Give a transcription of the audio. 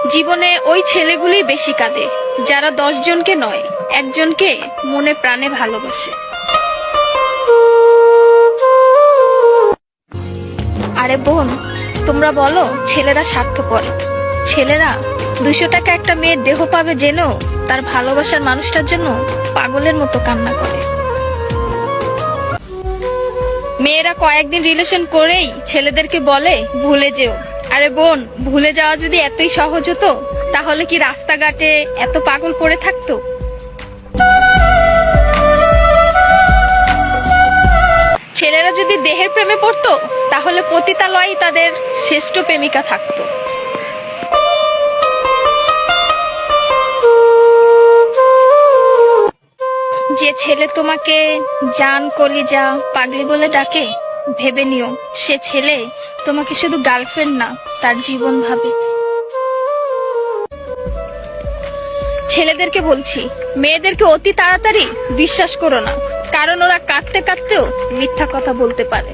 জীবনে ওই ছেলেগুলোই বেশি কাঁদে যারা 10 জনকে নয়, একজনকে মনে প্রাণে ভালোবাসে। আরে বোন, তোমরা বলো ছেলেরা স্বার্থপর। ছেলেরা 200 টাকা একটা মেয়ের দেহ পাবে জেনেও তার ভালোবাসার মানুষটার জন্য পাগলের মতো কান্না করে। মেয়েরা কয়েকদিন রিলেশন করেই ছেলেদেরকে বলে ভুলে যেও। আরে বোন, ভুলে যাওয়া যদি এতই সহজ হতো তাহলে কি রাস্তাঘাটে এত পাগল পড়ে থাকতো? ছেলেরা যদি দেহের প্রেমে পড়তো তাহলে পতিতালয়ে তাদের শ্রেষ্ঠ প্রেমিকা থাকতো। যে ছেলে তোমাকে জান, কলিজা, পাগলি বলে ডাকে, ভেবে নিও সে ছেলে তোমাকে শুধু গার্লফ্রেন্ড না, তার জীবন ভাবে। ছেলেদেরকে বলছি, মেয়েদেরকে অতি তাড়াতাড়ি বিশ্বাস করো না, কারণ ওরা কাঁদতে কাঁদতেও মিথ্যা কথা বলতে পারে।